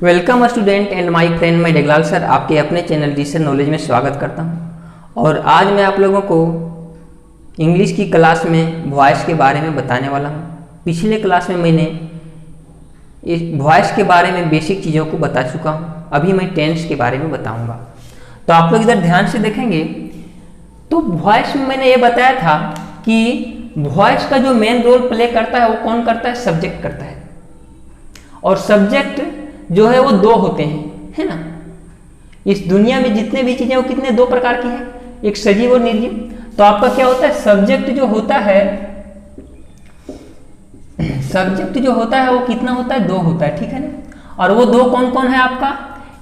Welcome student and my friend मैं Jaglal sir आपके अपने चैनल डिजिटल नॉलेज में स्वागत करता हूं। और आज मैं आप लोगों को इंग्लिश की क्लास में वॉइस के बारे में बताने वाला हूं। पिछले क्लास में मैंने इस वॉइस के बारे में बेसिक चीज़ों को बता चुका हूं। अभी मैं टेंस के बारे में बताऊंगा। तो आप लोग इधर ध्यान से देखेंगे तो वॉइस में मैंने ये बताया था कि वॉइस का जो मेन रोल प्ले करता है वो कौन करता है? सब्जेक्ट करता है। और सब्जेक्ट जो है वो दो होते हैं, है ना। इस दुनिया में जितने भी चीजें वो कितने दो प्रकार की है, एक सजीव और निर्जीव। तो आपका क्या होता है? सब्जेक्ट जो होता है वो कितना होता है? दो होता है, ठीक है ना। और वो दो कौन कौन है आपका?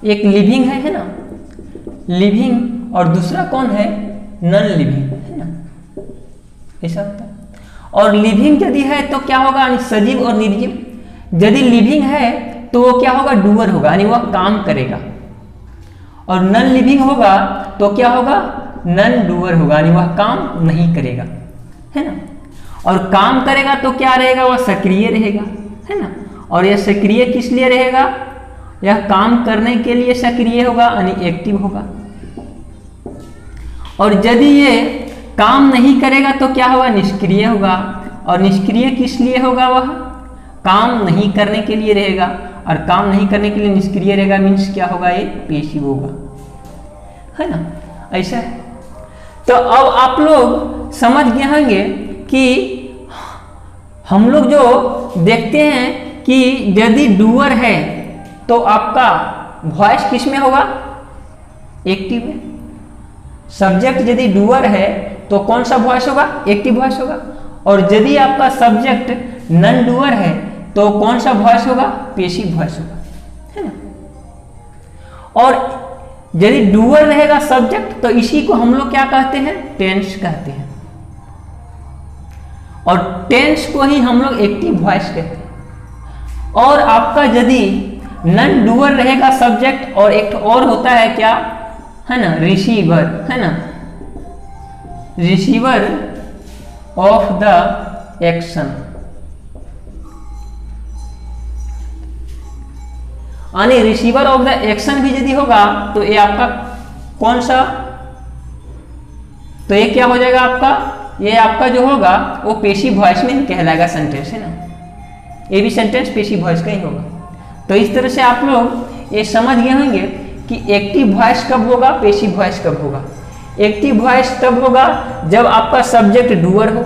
एक लिविंग है ना, लिविंग, और दूसरा कौन है? नॉन लिविंग, है ना। ऐसा होता है। और लिविंग यदि है तो क्या होगा? सजीव और निर्जीव। यदि लिविंग है तो वो क्या होगा? डूअर होगा, यानी वह काम करेगा। और नॉन लिविंग होगा तो क्या होगा? नॉन डूअर होगा, यानी वह काम नहीं करेगा, है ना। और काम करेगा तो क्या रहेगा? वह सक्रिय रहेगा, है ना। और यह सक्रिय किस लिए रहेगा? यह काम करने के लिए सक्रिय होगा, यानी एक्टिव होगा। और यदि ये काम नहीं करेगा तो क्या होगा? निष्क्रिय होगा। और निष्क्रिय किस लिए होगा? वह काम नहीं करने के लिए रहेगा। और काम नहीं करने के लिए निष्क्रिय रहेगा मीन्स क्या होगा? ये पेसिव होगा, है ना। ऐसा है। तो अब आप लोग समझ गए होंगे कि हम लोग जो देखते हैं कि यदि डूअर है तो आपका वॉइस किस में होगा? एक्टिव में। सब्जेक्ट यदि डूअर है तो कौन सा वॉइस होगा? एक्टिव वॉइस होगा। और यदि आपका सब्जेक्ट नॉन डूअर है तो कौन सा वॉइस होगा? पेसिव वॉइस होगा, है ना। और यदि डूअर रहेगा सब्जेक्ट तो इसी को हम लोग क्या कहते हैं? टेंस कहते हैं। और टेंस को ही हम लोग एक्टिव वॉइस कहते हैं। और आपका यदि नॉन डूअर रहेगा सब्जेक्ट और एक और होता है क्या, है ना? रिसीवर, है ना। रिसीवर ऑफ द एक्शन, यानी रिसीवर ऑफ द एक्शन भी यदि होगा तो ये आपका कौन सा? तो ये क्या हो जाएगा आपका? ये आपका जो होगा वो पेसिव वॉइस में कहलाएगा सेंटेंस, है ना। ये भी सेंटेंस पेसिव वॉइस का ही होगा। तो इस तरह से आप लोग ये समझ गए होंगे कि एक्टिव वॉइस कब होगा, पेसिव वॉइस कब होगा। एक्टिव वॉइस तब होगा जब आपका सब्जेक्ट डूअर हो,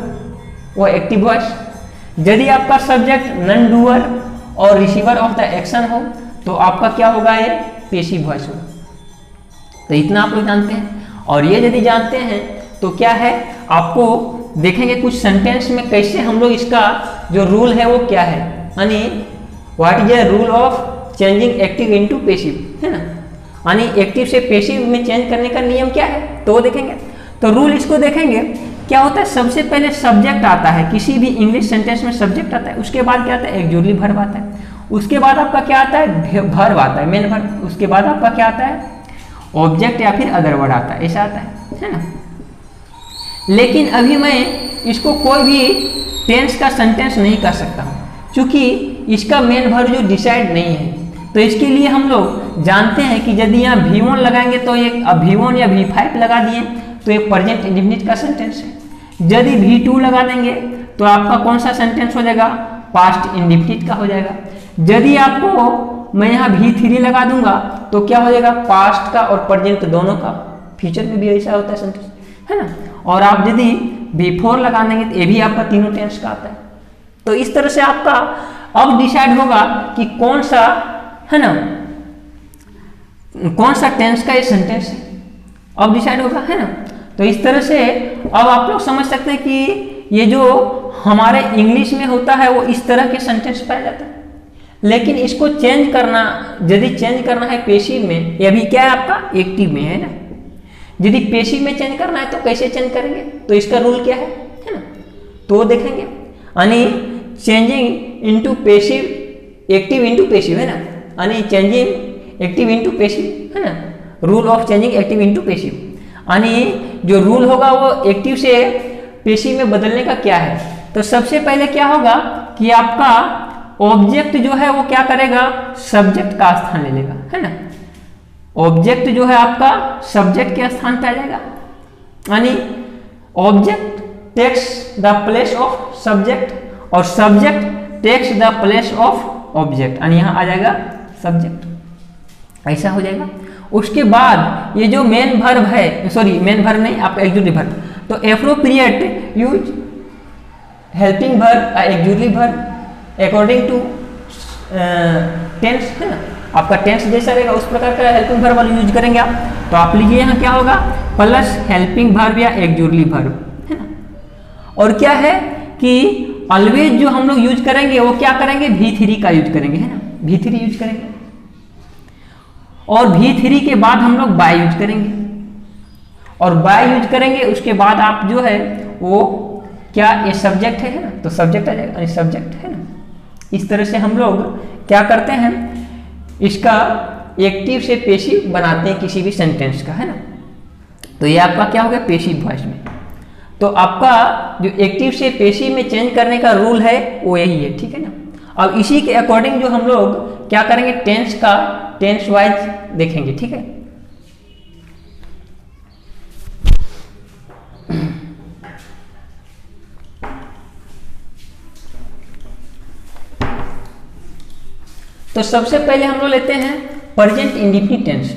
वो एक्टिव वॉइस। यदि आपका सब्जेक्ट नॉन डूअर और रिसीवर ऑफ द एक्शन हो तो आपका क्या होगा? ये पेसिव वॉइस होगा। तो इतना आप लोग जानते हैं। और ये यदि जानते हैं तो क्या है, आपको देखेंगे कुछ सेंटेंस में कैसे हम लोग इसका जो रूल है वो क्या है, यानी what is the rule of changing active into passive, है ना। यानी एक्टिव से पेसिव में चेंज करने का नियम क्या है तो वो देखेंगे। तो रूल इसको देखेंगे क्या होता है। सबसे पहले सब्जेक्ट आता है, किसी भी इंग्लिश सेंटेंस में सब्जेक्ट आता है। उसके बाद क्या आता है? एक्जुअली वर्ब आता है। उसके बाद आपका क्या आता है? वर्ब आता है, मेन वर्ब। उसके बाद आपका क्या आता है? ऑब्जेक्ट या फिर अदर वर्ड आता है, ऐसा आता है ना। लेकिन अभी मैं इसको कोई भी टेंस का सेंटेंस नहीं कर सकता हूँ, क्योंकि इसका मेन वर्ब जो डिसाइड नहीं है। तो इसके लिए हम लोग जानते हैं कि यदि यहाँ V1 लगाएंगे तो ये V1 या V5 लगा दिए तो ये प्रेजेंट इंडेफिनिट का सेंटेंस है। यदि V2 लगा देंगे तो आपका कौन सा सेंटेंस हो जाएगा? पास्ट इंडेफिनिट का हो जाएगा। यदि आपको मैं यहाँ V3 लगा दूंगा तो क्या हो जाएगा? पास्ट का और प्रेजेंट दोनों का। फ्यूचर में भी ऐसा होता है सेंटेंस, है ना। और आप यदि V4 लगा देंगे तो ये भी आपका तीनों टेंस का आता है। तो इस तरह से आपका अब डिसाइड होगा कि कौन सा, है ना, कौन सा टेंस का ये सेंटेंस है, अब डिसाइड होगा, है ना। तो इस तरह से अब आप लोग समझ सकते हैं कि ये जो हमारे इंग्लिश में होता है वो इस तरह के सेंटेंस पाया जाता है। लेकिन इसको चेंज करना, यदि चेंज करना है पेसिव में, ये अभी क्या है आपका? एक्टिव में, है ना। यदि पेसिव में चेंज करना है तो कैसे चेंज करेंगे? तो इसका रूल क्या है ना, तो देखेंगे। यानी changing into passive, active into passive, है ना। यानी चेंजिंग एक्टिव इनटू पेसिव, है ना। Rule of changing active into passive, यानी जो रूल होगा वो एक्टिव से पेसिव में बदलने का क्या है। तो सबसे पहले क्या होगा कि आपका ऑब्जेक्ट जो है वो क्या करेगा, सब्जेक्ट का स्थान ले लेगा, है ना। ऑब्जेक्ट जो है आपका सब्जेक्ट के स्थान पे आ जाएगा, यानी object takes the place of subject और subject takes the place of object, यानी यहाँ आ जाएगा सब्जेक्ट, ऐसा हो जाएगा। उसके बाद ये जो मेन वर्ब है, सॉरी मेन वर्ब नहीं, आपका एक्जुटली वर्ब, तो appropriate use helping verb auxiliary verb according to tense, है ना। आपका टेंस जैसा रहेगा उस प्रकार का हेल्पिंग वर्ब वाला यूज करेंगे आप। तो आप लिखिए यहाँ क्या होगा, प्लस हेल्पिंग वर्ब या एक्जुटली वर्ब, है ना। और क्या है कि ऑलवेज जो हम लोग यूज करेंगे वो क्या करेंगे, V3 का यूज करेंगे, है ना, V3 यूज करेंगे। और V3 के बाद हम लोग बाय यूज करेंगे, और बाय यूज करेंगे उसके बाद आप जो है वो क्या, ये सब्जेक्ट है ना, तो सब्जेक्ट आ जाएगा, सब्जेक्ट है ना। इस तरह से हम लोग क्या करते हैं, इसका एक्टिव से पेशिव बनाते हैं किसी भी सेंटेंस का, है ना। तो ये आपका क्या हो गया, पेशिव वॉइस में। तो आपका जो एक्टिव से पेशिव में चेंज करने का रूल है वो यही है, ठीक है ना। अब इसी के अकॉर्डिंग जो हम लोग क्या करेंगे, टेंस का टेंस वाइज देखेंगे, ठीक है। तो सबसे पहले हम लोग लेते हैं present indefinite tense.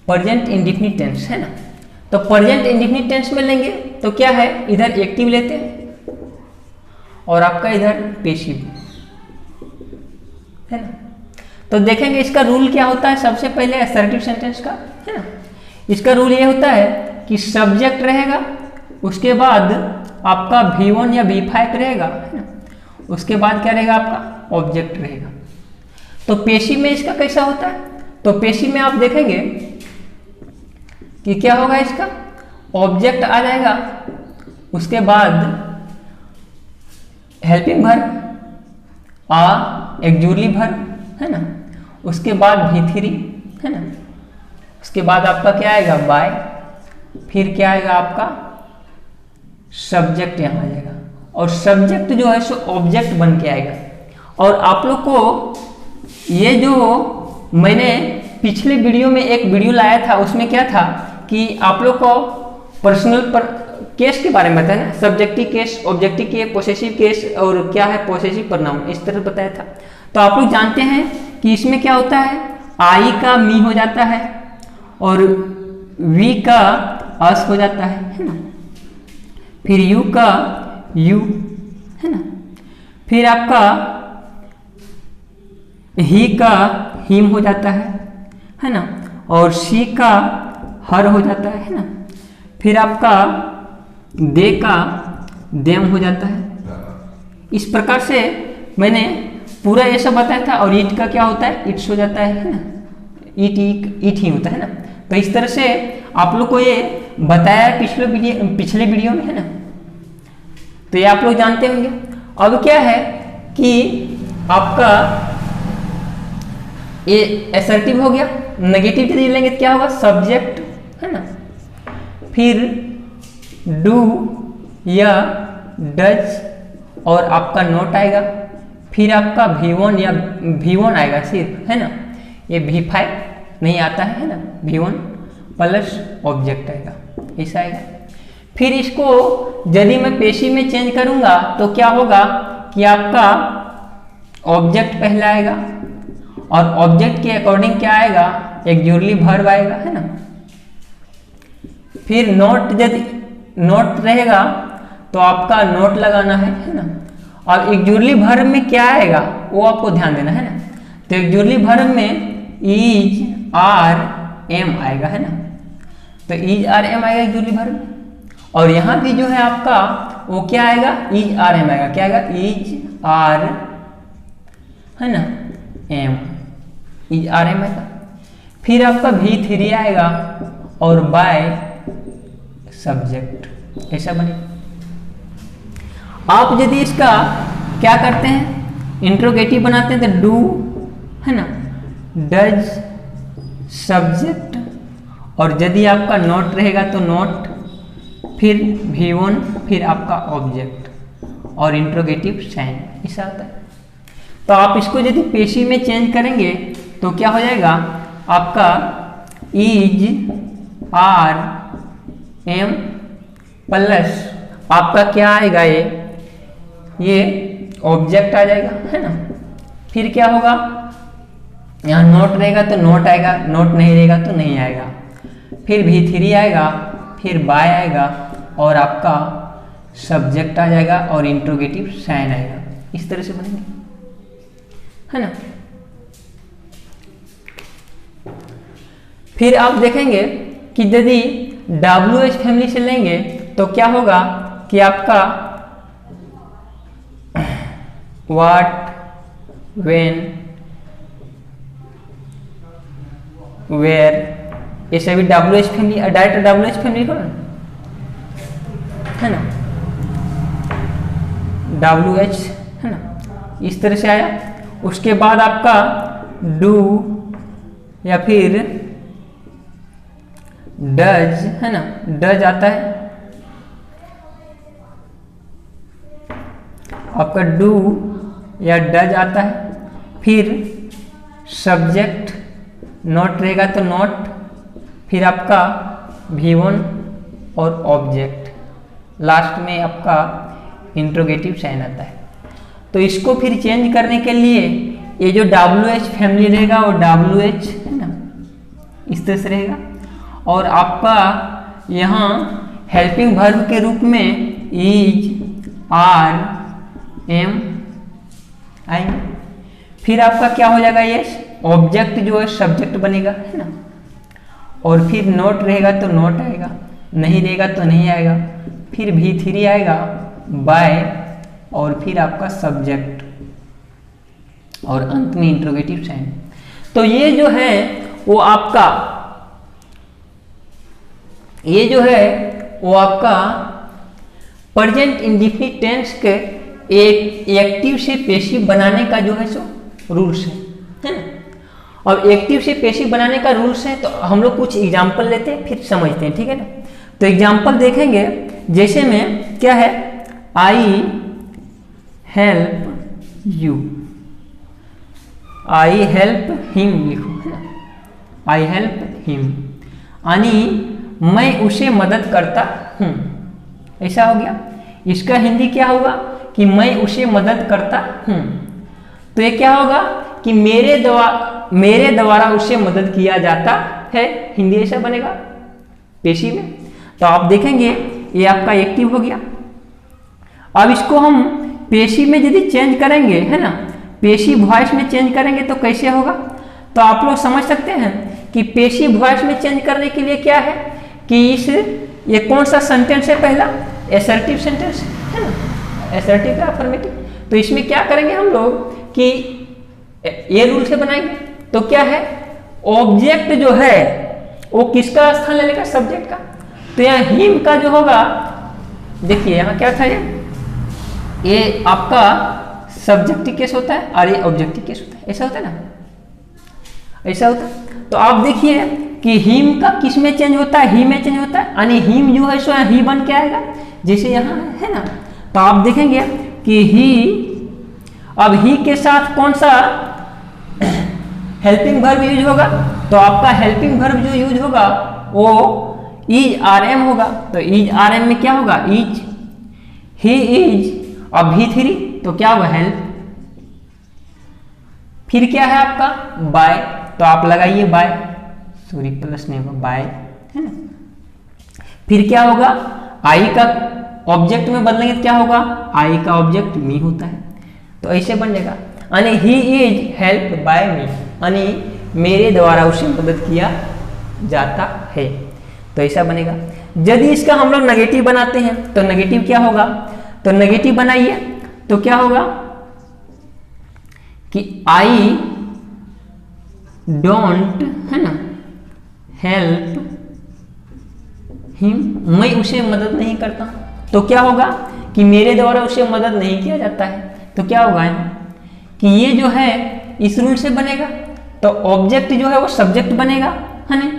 Present indefinite tense, है ना। तो प्रेजेंट इंडेफिनिट टेंस में लेंगे तो क्या है, इधर एक्टिव लेते हैं और आपका इधर पेशिव, है ना। तो देखेंगे इसका रूल क्या होता है। सबसे पहले असर्टिव सेंटेंस का, है ना, इसका रूल ये होता है कि सब्जेक्ट रहेगा, उसके बाद आपका V1 या V5 रहेगा, है ना, उसके बाद क्या रहेगा, आपका ऑब्जेक्ट रहेगा। तो पेशिव में इसका कैसा होता है, तो पेशिव में आप देखेंगे कि क्या होगा, इसका ऑब्जेक्ट आ जाएगा, उसके बाद हेल्पिंग वर्ब एक्जुटली वर्ब, है ना, उसके बाद V3, है ना, उसके बाद आपका क्या आएगा, बाय, फिर क्या आएगा आपका सब्जेक्ट यहाँ आ जाएगा, और सब्जेक्ट जो है सो ऑब्जेक्ट बन के आएगा। और आप लोग को ये जो मैंने पिछले वीडियो में एक वीडियो लाया था, उसमें क्या था कि आप लोग को पर्सनल केस के बारे में बताया ना, subjective case, objective case, possessive case और क्या है पोसेसिव प्रोनाउन, इस तरह बताया था। तो आप लोग जानते हैं कि इसमें क्या होता है, आई का मी हो जाता है और वी का अस हो जाता है ना, फिर यू का यू, है ना, फिर आपका ही का हिम हो जाता है ना, और शी का हर हो जाता है ना, फिर आपका दे का देम हो जाता है। इस प्रकार से मैंने पूरा ये सब बताया था। और ईट का क्या होता है, इट्स हो जाता है ना, ईट ही होता है ना। तो इस तरह से आप लोग को ये बताया पिछले वीडियो में, है ना। तो ये आप लोग जानते होंगे। अब क्या है कि आपका ये असर्टिव हो गया। नेगेटिव यदि लेंगे तो क्या होगा, सब्जेक्ट, है ना, फिर डू या डज और आपका नोट आएगा, फिर आपका V1 या V1 आएगा सिर्फ, है ना, ये V5 नहीं आता है ना, V1 प्लस ऑब्जेक्ट आएगा, ऐसा आएगा। फिर इसको यदि मैं पेशी में चेंज करूंगा तो क्या होगा कि आपका ऑब्जेक्ट पहले आएगा और ऑब्जेक्ट के अकॉर्डिंग क्या आएगा, एक्जुटली वर्ब आएगा, है ना। फिर नोट, यदि नोट रहेगा तो आपका नोट लगाना है ना। और एक्जुटली वर्ब में क्या आएगा वो आपको ध्यान देना है ना। तो एक्जुटली वर्ब में इज आर एम आएगा, है ना। तो इज आर एम आएगा एक्जुटली वर्ब में। और यहाँ भी जो है आपका वो क्या आएगा, इज आर एम आएगा, क्या आएगा, इज आर, है ना, एम, इज आर एम आएगा। फिर आपका V3 आएगा और बाय सब्जेक्ट, ऐसा बनेगा। आप यदि इसका क्या करते हैं, इंट्रोगेटिव बनाते हैं तो डू, है ना, डज, सब्जेक्ट और यदि आपका नॉट रहेगा तो नॉट, फिर V1, फिर आपका ऑब्जेक्ट और इंट्रोगेटिव साइन, ऐसा आता है। तो आप इसको यदि पेशी में चेंज करेंगे तो क्या हो जाएगा आपका इज आर एम प्लस आपका क्या आएगा, ये ऑब्जेक्ट आ जाएगा, है ना। फिर क्या होगा, यहाँ नोट रहेगा तो नोट आएगा, नोट नहीं रहेगा तो नहीं आएगा। फिर V3 आएगा, फिर बाय आएगा और आपका सब्जेक्ट आ जाएगा और इंट्रोगेटिव साइन आएगा। इस तरह से बनेंगे, है ना। फिर आप देखेंगे कि यदि WH फैमिली से लेंगे तो क्या होगा कि आपका व्हाट, व्हेन, वेयर, ये सभी WH family, direct WH family को, है ना, WH, है ना, इस तरह से आया। उसके बाद आपका डू या फिर डज, है ना, डज आता है आपका, डू या डज आता है। फिर सब्जेक्ट नॉट रहेगा तो नॉट, फिर आपका V1 और ऑब्जेक्ट, लास्ट में आपका इंट्रोगेटिव साइन आता है। तो इसको फिर चेंज करने के लिए ये जो WH फैमिली रहेगा वो WH, है ना, इस तरह से रहेगा। और आपका यहाँ हेल्पिंग वर्ब के रूप में इज, आर, एम आएंगे। फिर आपका क्या हो जाएगा, ये ऑब्जेक्ट जो है सब्जेक्ट बनेगा, है ना। और फिर नोट रहेगा तो नोट आएगा, नहीं रहेगा तो नहीं आएगा। फिर V3 आएगा, बाय, और फिर आपका सब्जेक्ट और अंत में इंट्रोगेटिव साइन। तो ये जो है वो आपका, ये जो है वो आपका प्रेजेंट इंडेफिनिट टेंस के एक एक्टिव से पेशिव बनाने का जो है सो रूल्स है ना। और एक्टिव से पेशिव बनाने का रूल्स है तो हम लोग कुछ एग्जांपल लेते हैं फिर समझते हैं, ठीक है ना। तो एग्जांपल देखेंगे, जैसे में क्या है, I help you, I help him लिखो, है ना, आई हेल्प हिम, यानी मैं उसे मदद करता हूँ, ऐसा हो गया। इसका हिंदी क्या होगा कि मैं उसे मदद करता हूँ। तो ये क्या होगा कि मेरे द्वारा उसे मदद किया जाता है, हिंदी ऐसा बनेगा पेशी में। तो आप देखेंगे ये आपका एक्टिव हो गया। अब इसको हम पेशी में यदि चेंज करेंगे, है ना, पेशी वॉइस में चेंज करेंगे तो कैसे होगा। तो आप लोग समझ सकते हैं कि पेशी वॉइस में चेंज करने के लिए क्या है कि ये कौन सा सेंटेंस है, पहला एसर्टिव सेंटेंस, है ना, एसर्टिव या अफर्मेटिव। तो इसमें क्या करेंगे हम लोग कि ये रूल से बनाएंगे। तो क्या है, ऑब्जेक्ट जो है वो किसका स्थान ले लेगा, सब्जेक्ट का। तो यहाँ हिम का जो होगा, देखिए यहाँ क्या था, ये आपका सब्जेक्टिव केस होता है और ये ऑब्जेक्टिव केस होता है, ऐसा होता है ना, ऐसा होता है। तो आप देखिए कि हिम का किस में चेंज होता है, ही में चेंज होता है, यानी हिम जो है सो ही बन के आएगा, जैसे यहाँ है ना। तो आप देखेंगे कि ही, अब ही के साथ कौन सा हेल्पिंग वर्ब यूज होगा, तो आपका हेल्पिंग वर्ब जो यूज होगा वो इज RM होगा। तो इज RM में क्या होगा, इज, ही इज, अब V3 तो क्या होगा, हेल्प। फिर क्या है आपका बाय, तो आप लगाइए बाय, सॉरी प्लस नहीं होगा, बाय, है ना। फिर क्या होगा, आई का ऑब्जेक्ट में बदलेंगे तो क्या होगा, आई का ऑब्जेक्ट मी होता है, तो ऐसे बन जाएगा, यानी ही इज हेल्प बाय मी, यानी मेरे द्वारा उसे मदद किया जाता है। तो ऐसा बनेगा। यदि इसका हम लोग नेगेटिव बनाते हैं तो नेगेटिव क्या होगा, तो नेगेटिव बनाइए तो क्या होगा कि आई डोंट, है ना, हेल्प हिम, मैं उसे मदद नहीं करता। तो क्या होगा कि मेरे द्वारा उसे मदद नहीं किया जाता है। तो क्या होगा कि ये जो है इस रूल से बनेगा, तो ऑब्जेक्ट जो है वो सब्जेक्ट बनेगा, है ना।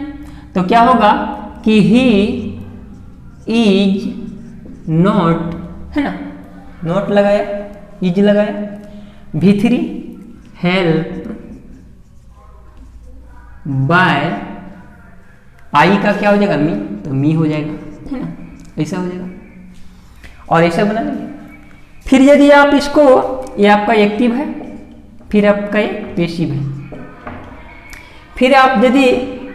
तो क्या होगा कि ही इज नॉट, है ना, नॉट लगाया, इज लगाया, V3 हेल्प बाय, आई का क्या हो जाएगा, मी, तो मी हो जाएगा, है ना, ऐसा हो जाएगा। और ऐसा बना लेंगे। फिर यदि आप इसको, ये आपका एक्टिव है, फिर आपका ये पैसिव है। फिर आप यदि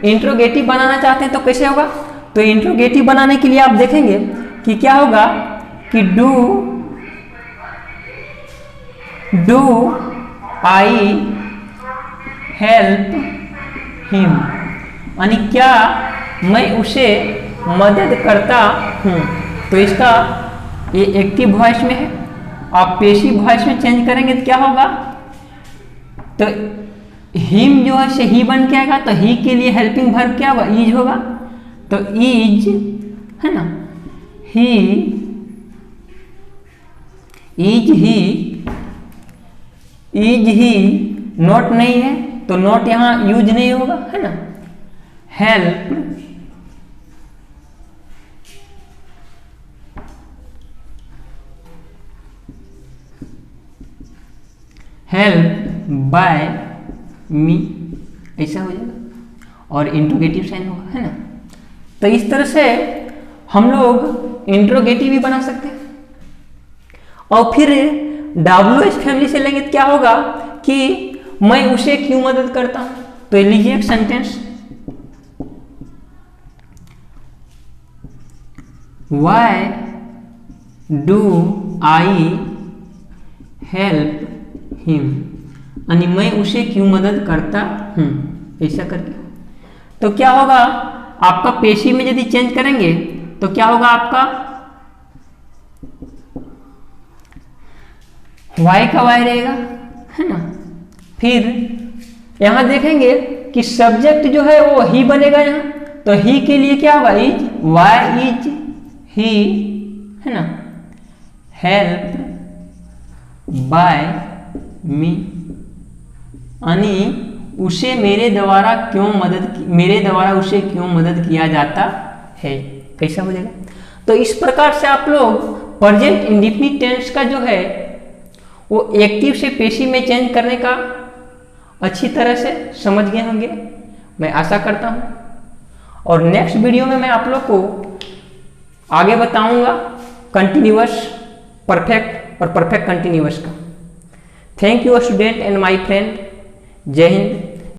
इंट्रोगेटिव बनाना चाहते हैं तो कैसे होगा, तो इंट्रोगेटिव बनाने के लिए आप देखेंगे कि क्या होगा कि डू आई हेल्प हिम, यानी क्या मैं उसे मदद करता हूँ। तो इसका ये एक्टिव वॉइस में है, आप पैसिव वॉइस में चेंज करेंगे तो क्या होगा, तो हिम जो है से ही बन के आएगा, तो ही के लिए हेल्पिंग वर्ब क्या होगा, इज होगा, तो इज, है ना, ही इज ही नॉट नहीं है तो नॉट यहां यूज नहीं होगा, है ना, हेल्प बाय मी, ऐसा हो जाएगा और इंट्रोगेटिव साइन होगा, है ना। तो इस तरह से हम लोग इंट्रोगेटिव भी बना सकते हैं। और फिर WH फैमिली से लेंगे तो क्या होगा कि मैं उसे क्यों मदद करता हूं, तो लीजिए एक sentence, why do I help him, यानी मैं उसे क्यों मदद करता हूं, ऐसा करके। तो क्या होगा आपका पैसिव में यदि चेंज करेंगे तो क्या होगा आपका वाई का वाई रहेगा, है ना। फिर यहां देखेंगे कि सब्जेक्ट जो है वो ही बनेगा यहां, तो ही के लिए क्या होगा, इज, वाई इज ही, है ना, हेल्प बाय मी, यानी उसे मेरे द्वारा उसे क्यों मदद किया जाता है, कैसा हो जाएगा। तो इस प्रकार से आप लोग प्रेजेंट इंडेफिनिट टेंस का जो है वो एक्टिव से पैसिव में चेंज करने का अच्छी तरह से समझ गए होंगे, मैं आशा करता हूं। और नेक्स्ट वीडियो में मैं आप लोग को आगे बताऊंगा कंटिन्यूअस परफेक्ट और परफेक्ट कंटिन्यूअस का। Thank you student and my friend, जय हिंद।